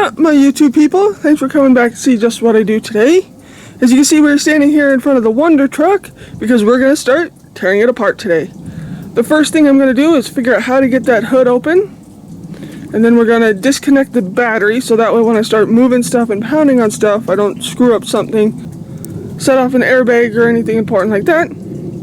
up, my YouTube people? Thanks for coming back to see just what I do today. As you can see, we're standing here in front of the Wonder Truck because we're going to start tearing it apart today. The first thing I'm going to do is figure out how to get that hood open, and then we're going to disconnect the battery so that way when I start moving stuff and pounding on stuff, I don't screw up something, set off an airbag or anything important like that.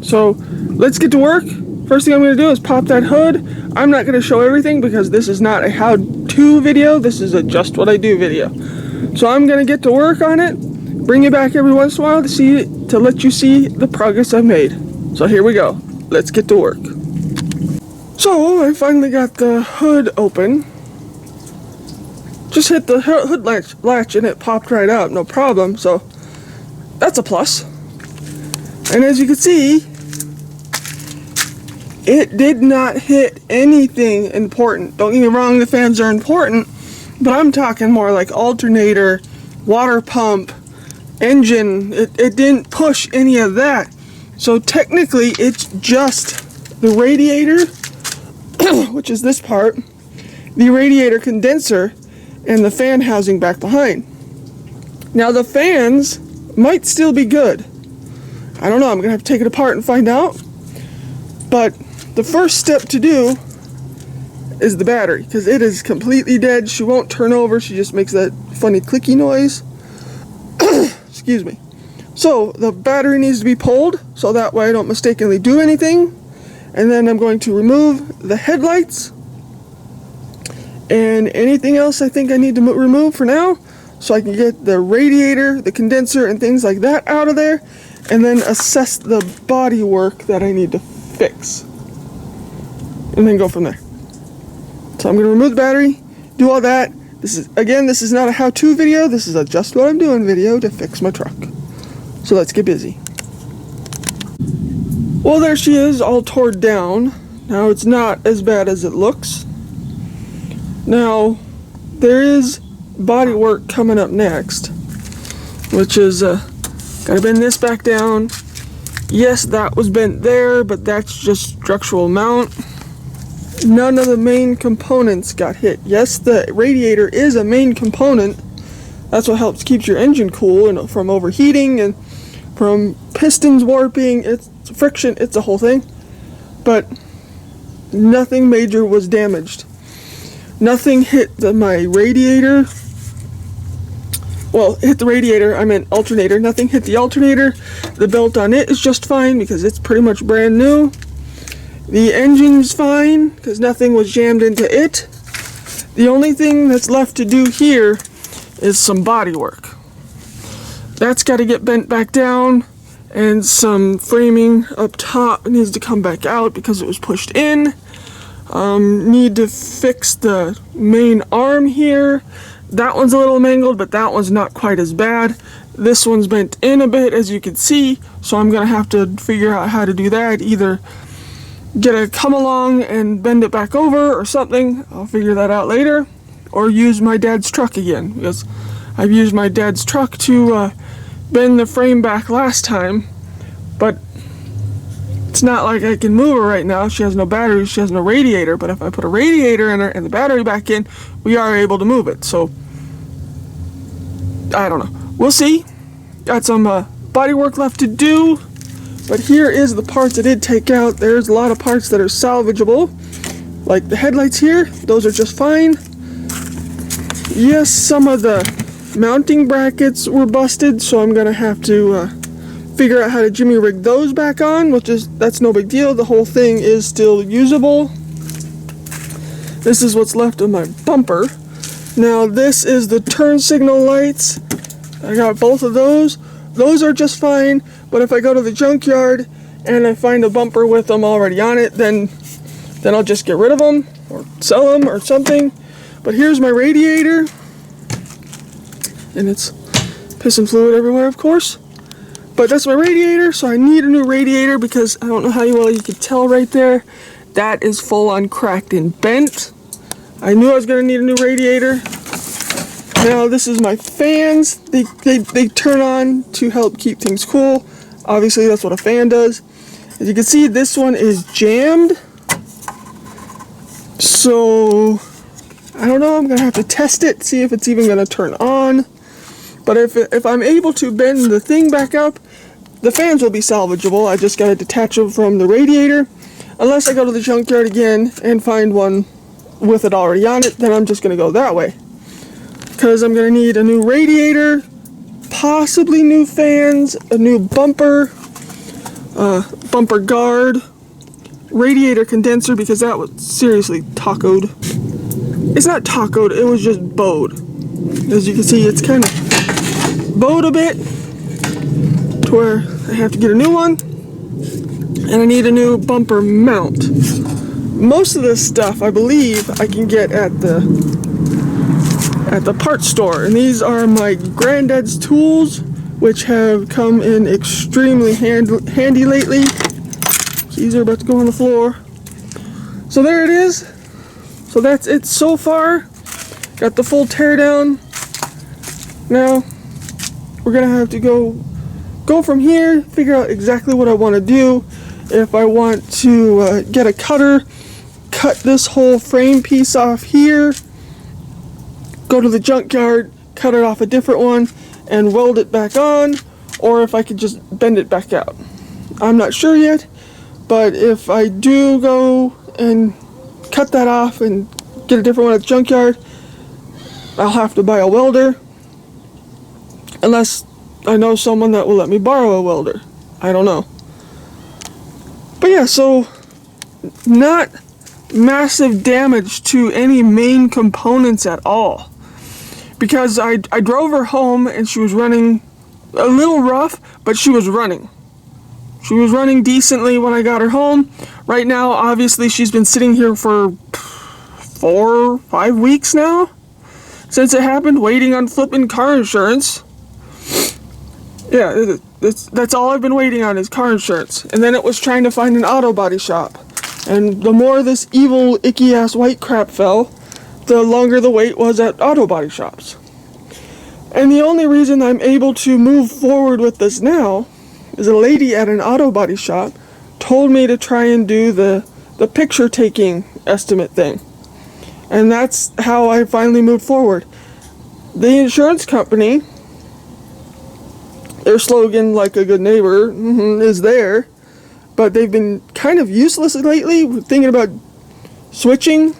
So let's get to work. First thing I'm going to do is pop that hood. I'm not going to show everything because this is not a how-to video, this is a just what I do video. So I'm going to get to work on it, bring you back every once in a while to let you see the progress I've made. So here we go. Let's get to work. So I finally got the hood open. Just hit the hood latch and it popped right out, no problem. So that's a plus. And as you can see, it did not hit anything important. Don't get me wrong, the fans are important, but I'm talking more like alternator, water pump, engine. It didn't push any of that. So technically it's just the radiator, which is this part, the radiator condenser, and the fan housing back behind. Now the fans might still be good. I don't know, I'm gonna have to take it apart and find out. But the first step to do is the battery, because it is completely dead. She won't turn over, she just makes that funny clicky noise. Excuse me. So the battery needs to be pulled so that way I don't mistakenly do anything. And then I'm going to remove the headlights and anything else I think I need to remove for now, so I can get the radiator, the condenser, and things like that out of there, and then assess the body work that I need to fix, and then go from there. So I'm going to remove the battery, do all that. This is not a how-to video, this is a just what I'm doing video to fix my truck. So let's get busy. Well, there she is, all torn down. Now it's not as bad as it looks. Now there is body work coming up next, which is gotta bend this back down. Yes, that was bent there, but that's just structural mount. None of the main components got hit. Yes, the radiator is a main component. That's what helps keep your engine cool and from overheating and from pistons warping. It's friction, it's a whole thing. But nothing major was damaged. Nothing hit my radiator. Well, hit the radiator, I meant alternator. Nothing hit the alternator. The belt on it is just fine because it's pretty much brand new. The engine's fine because nothing was jammed into it. The only thing that's left to do here is some body work. That's got to get bent back down, and some framing up top needs to come back out because it was pushed in. Need to fix the main arm here. That one's a little mangled, but that one's not quite as bad. This one's bent in a bit, as you can see, so I'm gonna have to figure out how to do that. Either get a come along and bend it back over or something. I'll figure that out later. Or use my dad's truck again, because I've used my dad's truck to bend the frame back last time, but it's not like I can move her right now. She has no battery, she has no radiator, but if I put a radiator in her and the battery back in, we are able to move it. So I don't know, we'll see. Got some body work left to do, but here is the parts I did take out. There's a lot of parts that are salvageable, like the headlights here. Those are just fine. Yes, some of the mounting brackets were busted, so I'm gonna have to figure out how to jimmy rig those back on, that's no big deal. The whole thing is still usable. This is what's left of my bumper. Now this is the turn signal lights. I got both of those. Those are just fine, but if I go to the junkyard and I find a bumper with them already on it, then I'll just get rid of them or sell them or something. But here's my radiator, and it's piston fluid everywhere, of course. But that's my radiator, so I need a new radiator because I don't know how well you can tell right there. That is full on cracked and bent. I knew I was going to need a new radiator. Now this is my fans. They turn on to help keep things cool. Obviously that's what a fan does. As you can see, this one is jammed. So I don't know, I'm gonna have to test it, see if it's even gonna turn on. But if I'm able to bend the thing back up, the fans will be salvageable. I just gotta detach them from the radiator. Unless I go to the junkyard again and find one with it already on it, then I'm just gonna go that way. Because I'm gonna need a new radiator, possibly new fans, a new bumper, bumper guard, radiator condenser, because that was seriously tacoed. It's not tacoed, it was just bowed. As you can see, it's kind of bowed a bit to where I have to get a new one, and I need a new bumper mount. Most of this stuff I believe I can get at the parts store, and these are my granddad's tools, which have come in extremely handy lately. These are about to go on the floor. So there it is. So that's it so far. Got the full teardown. Now we're gonna have to go from here, figure out exactly what I want to do. If I want to get a cutter, cut this whole frame piece off here, go to the junkyard, cut it off a different one, and weld it back on, or if I could just bend it back out. I'm not sure yet, but if I do go and cut that off and get a different one at the junkyard, I'll have to buy a welder, unless I know someone that will let me borrow a welder. I don't know. But yeah, so not massive damage to any main components at all. Because I drove her home and she was running a little rough, but she was running. She was running decently when I got her home. Right now, obviously, she's been sitting here for 4 or 5 weeks now since it happened, waiting on flipping car insurance. Yeah, that's all I've been waiting on is car insurance. And then it was trying to find an auto body shop. And the more this evil, icky-ass white crap fell, the longer the wait was at auto body shops. And the only reason I'm able to move forward with this now is a lady at an auto body shop told me to try and do the picture taking estimate thing. And that's how I finally moved forward. The insurance company, their slogan, like a good neighbor, is there, but they've been kind of useless lately. We're thinking about switching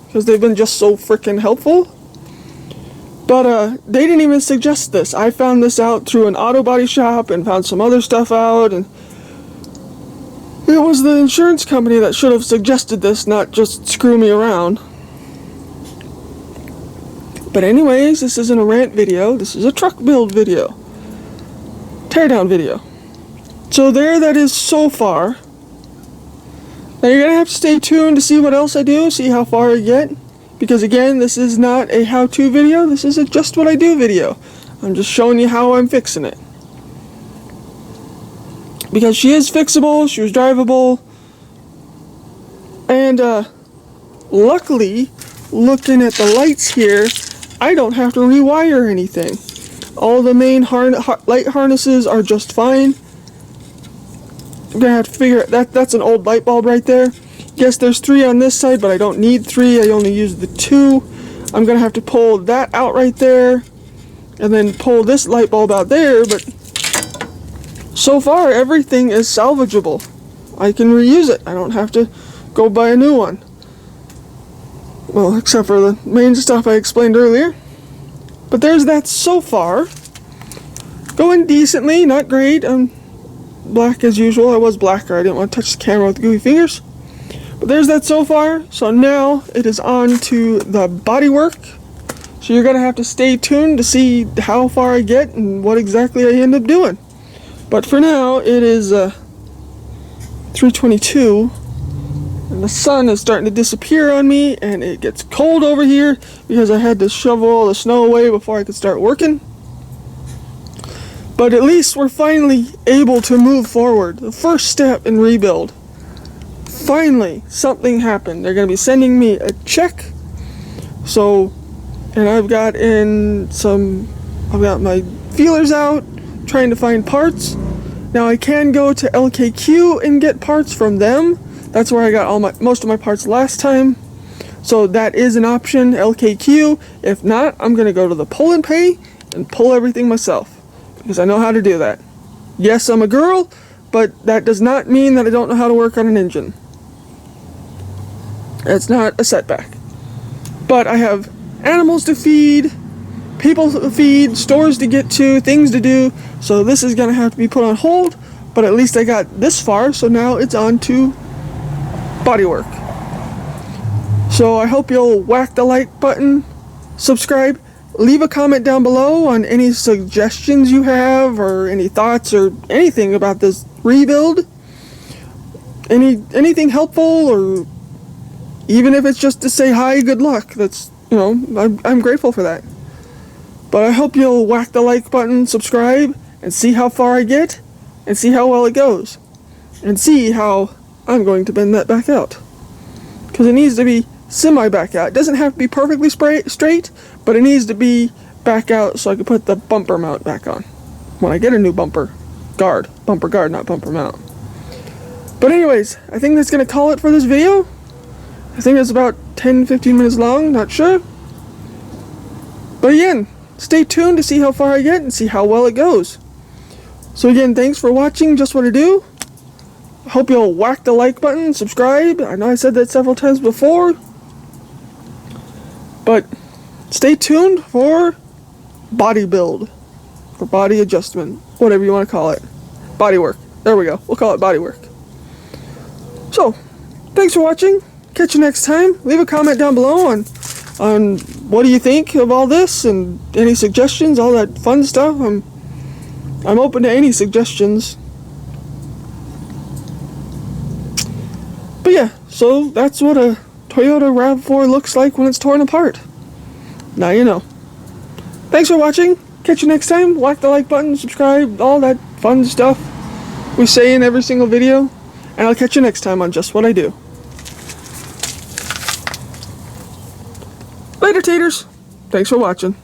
because they've been just so freaking helpful. But they didn't even suggest this. I found this out through an auto body shop and found some other stuff out, and it was the insurance company that should have suggested this, not just screw me around. But anyways, this isn't a rant video, this is a truck build video. Teardown video. So there that is so far. Now you're going to have to stay tuned to see what else I do, see how far I get. Because again, this is not a how-to video, this is a just what I do video. I'm just showing you how I'm fixing it. Because she is fixable, she was drivable. And luckily, looking at the lights here, I don't have to rewire anything. All the main light harnesses are just fine. I'm gonna have to figure it. That's an old light bulb right there. Yes, there's 3 on this side, but I don't need 3. I only use the 2. I'm gonna have to pull that out right there, and then pull this light bulb out there. But so far, everything is salvageable. I can reuse it. I don't have to go buy a new one. Well, except for the main stuff I explained earlier. But there's that so far. Going decently, not great. I'm black as usual. I was blacker. I didn't want to touch the camera with goofy fingers. But there's that so far. So now it is on to the body work. So you're going to have to stay tuned to see how far I get and what exactly I end up doing. But for now, it is 3:22. And the sun is starting to disappear on me, and it gets cold over here because I had to shovel all the snow away before I could start working. But at least we're finally able to move forward. The first step in rebuild. Finally, something happened. They're going to be sending me a check. So, and I've got my feelers out, trying to find parts. Now I can go to LKQ and get parts from them. That's where I got most of my parts last time. So that is an option, LKQ. If not, I'm going to go to the pull and pay and pull everything myself, because I know how to do that. Yes, I'm a girl, but that does not mean that I don't know how to work on an engine. It's not a setback. But I have animals to feed, people to feed, stores to get to, things to do, so this is going to have to be put on hold, but at least I got this far, so now it's on to bodywork. So I hope you'll whack the like button, subscribe, leave a comment down below on any suggestions you have, or any thoughts, or anything about this rebuild. Anything helpful, or even if it's just to say hi, good luck. That's, you know, I'm grateful for that. But I hope you'll whack the like button, subscribe, and see how far I get, and see how well it goes, and see how I'm going to bend that back out. Because it needs to be semi back out. It doesn't have to be perfectly straight, but it needs to be back out so I can put the bumper mount back on when I get a new bumper guard, not bumper mount. But anyways, I think that's going to call it for this video. I think it's about 10-15 minutes long, not sure. But again, stay tuned to see how far I get and see how well it goes. So again, thanks for watching Justwhatido. I hope you'll whack the like button, subscribe. I know I said that several times before. But stay tuned for body build, or body adjustment, whatever you want to call it. Body work. There we go. We'll call it body work. So, thanks for watching. Catch you next time. Leave a comment down below on what do you think of all this, and any suggestions, all that fun stuff. I'm open to any suggestions. But yeah, so that's what a Toyota RAV4 looks like when it's torn apart. Now you know. Thanks for watching. Catch you next time. Whack the like button, subscribe, all that fun stuff we say in every single video. And I'll catch you next time on Just What I Do. Later, taters. Thanks for watching.